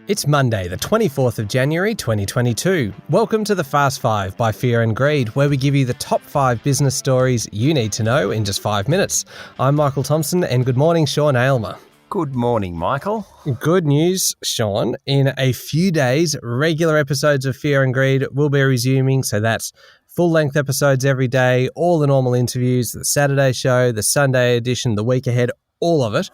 It's Monday, the 24th of January 2022. Welcome to the Fast Five by Fear and Greed, where we give you the top 5 business stories you need to know in just 5 minutes. I'm Michael Thompson, and good morning, Sean Aylmer. Good morning, Michael. Good news, Sean. In a few days, regular episodes of Fear and Greed will be resuming, so that's full-length episodes every day, all the normal interviews, the Saturday show, the Sunday edition, the week ahead, all of it.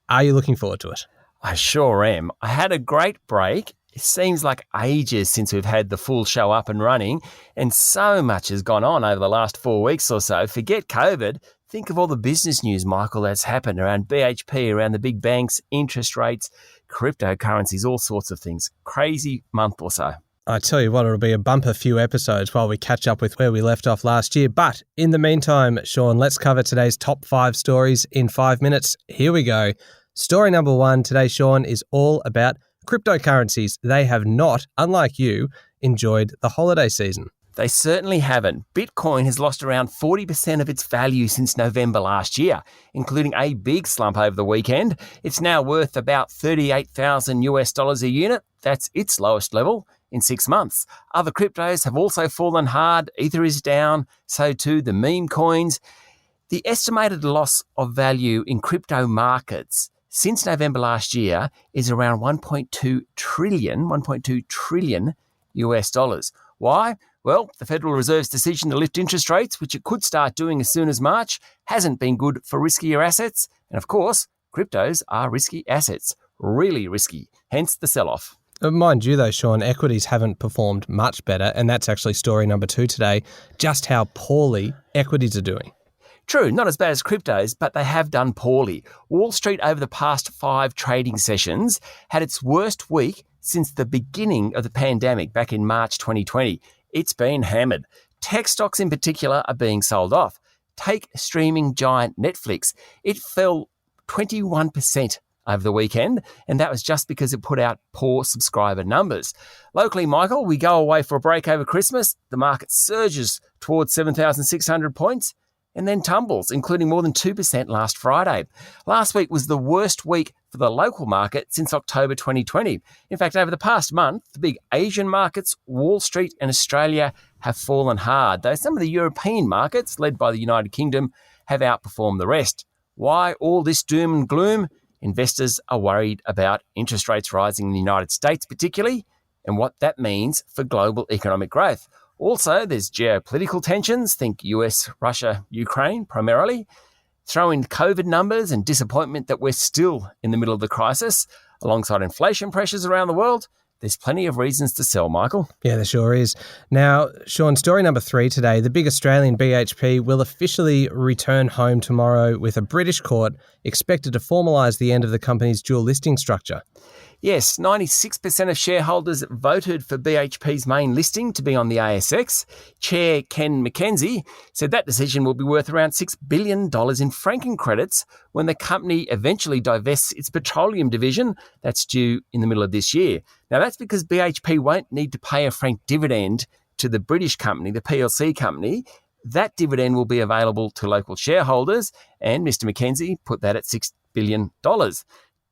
Are you looking forward to it? I sure am. I had a great break. It seems like ages since we've had the full show up and running, and so much has gone on over the last 4 weeks or so. Forget COVID. Think of all the business news, Michael, that's happened around BHP, around the big banks, interest rates, cryptocurrencies, all sorts of things. Crazy month or so. I tell you what, it'll be a bumper few episodes while we catch up with where we left off last year. But in the meantime, Sean, let's cover today's top 5 stories in 5 minutes. Here we go. Story number 1 today, Sean, is all about cryptocurrencies. They have not, unlike you, enjoyed the holiday season. They certainly haven't. Bitcoin has lost around 40% of its value since November last year, including a big slump over the weekend. It's now worth about $38,000 a unit. That's its lowest level in 6 months. Other cryptos have also fallen hard. Ether is down, so too the meme coins. The estimated loss of value in crypto markets since November last year is around 1.2 trillion US dollars. Why? Well, the Federal Reserve's decision to lift interest rates, which it could start doing as soon as March, hasn't been good for riskier assets. And of course, cryptos are risky assets, really risky, hence the sell-off. Mind you though, Sean, equities haven't performed much better, and that's actually story number 2 today, just how poorly equities are doing. True, not as bad as cryptos, but they have done poorly. Wall Street over the past 5 trading sessions had its worst week since the beginning of the pandemic back in March 2020. It's been hammered. Tech stocks in particular are being sold off. Take streaming giant Netflix. It fell 21% over the weekend, and that was just because it put out poor subscriber numbers. Locally, Michael, we go away for a break over Christmas. The market surges towards 7,600 points. And then tumbles, including more than 2% last Friday. Last week was the worst week for the local market since October 2020. In fact, over the past month, the big Asian markets, Wall Street and Australia have fallen hard, though some of the European markets, led by the United Kingdom, have outperformed the rest. Why all this doom and gloom? Investors are worried about interest rates rising in the United States particularly, and what that means for global economic growth. Also, there's geopolitical tensions, think US, Russia, Ukraine primarily. Throw in COVID numbers and disappointment that we're still in the middle of the crisis, alongside inflation pressures around the world. There's plenty of reasons to sell, Michael. Yeah, there sure is. Now, Sean, story number 3 today. The big Australian BHP will officially return home tomorrow with a British court expected to formalise the end of the company's dual listing structure. Yes, 96% of shareholders voted for BHP's main listing to be on the ASX. Chair Ken McKenzie said that decision will be worth around $6 billion in franking credits when the company eventually divests its petroleum division. That's due in the middle of this year. Now, that's because BHP won't need to pay a franked dividend to the British company, the PLC company. That dividend will be available to local shareholders, and Mr. McKenzie put that at $6 billion.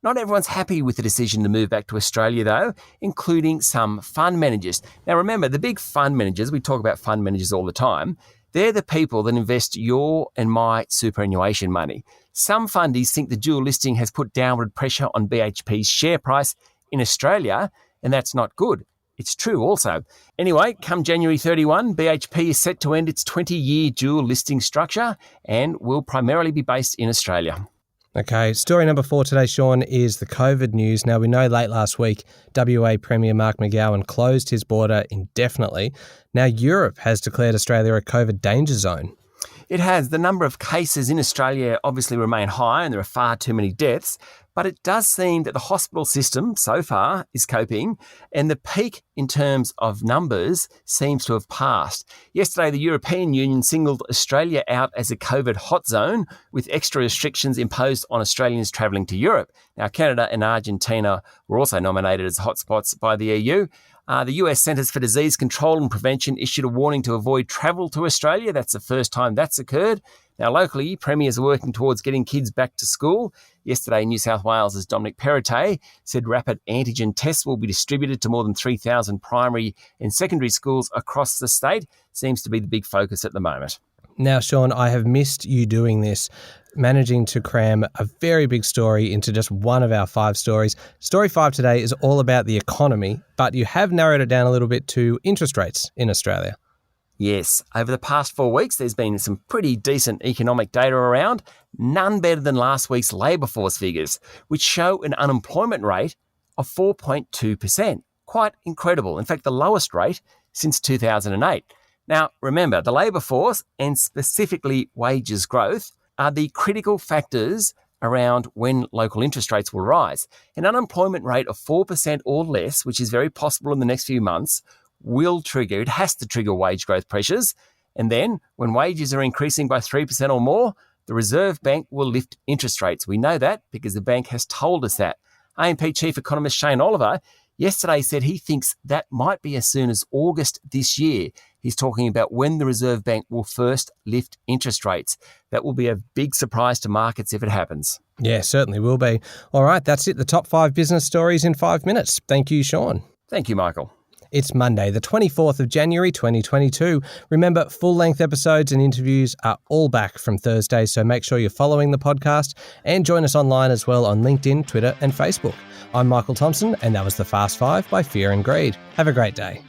Not everyone's happy with the decision to move back to Australia, though, including some fund managers. Now, remember, the big fund managers, we talk about fund managers all the time, they're the people that invest your and my superannuation money. Some fundies think the dual listing has put downward pressure on BHP's share price in Australia, and that's not good. It's true also. Anyway, come January 31, BHP is set to end its 20-year dual listing structure and will primarily be based in Australia. Okay, story number 4 today, Sean, is the COVID news. Now, we know late last week, WA Premier Mark McGowan closed his border indefinitely. Now, Europe has declared Australia a COVID danger zone. It has. The number of cases in Australia obviously remain high and there are far too many deaths, but it does seem that the hospital system so far is coping and the peak in terms of numbers seems to have passed. Yesterday, the European Union singled Australia out as a COVID hot zone with extra restrictions imposed on Australians travelling to Europe. Now, Canada and Argentina were also nominated as hotspots by the EU. The US Centres for Disease Control and Prevention issued a warning to avoid travel to Australia. That's the first time that's occurred. Now, locally, premiers are working towards getting kids back to school. Yesterday, New South Wales' Dominic Perrottet said rapid antigen tests will be distributed to more than 3,000 primary and secondary schools across the state. Seems to be the big focus at the moment. Now, Sean, I have missed you doing this, managing to cram a very big story into just one of our 5 stories. Story 5 today is all about the economy, but you have narrowed it down a little bit to interest rates in Australia. Yes, over the past 4 weeks, there's been some pretty decent economic data around, none better than last week's labour force figures, which show an unemployment rate of 4.2%. Quite incredible. In fact, the lowest rate since 2008. Now, remember, the labour force, and specifically wages growth, are the critical factors around when local interest rates will rise. An unemployment rate of 4% or less, which is very possible in the next few months, it has to trigger wage growth pressures. And then when wages are increasing by 3% or more, the Reserve Bank will lift interest rates. We know that because the bank has told us that. AMP Chief Economist Shane Oliver yesterday said he thinks that might be as soon as August this year. He's talking about when the Reserve Bank will first lift interest rates. That will be a big surprise to markets if it happens. Yeah, certainly will be. All right, that's it. The top 5 business stories in 5 minutes. Thank you, Sean. Thank you, Michael. It's Monday, the 24th of January, 2022. Remember, full-length episodes and interviews are all back from Thursday, so make sure you're following the podcast and join us online as well on LinkedIn, Twitter and Facebook. I'm Michael Thompson, and that was The Fast 5 by Fear and Greed. Have a great day.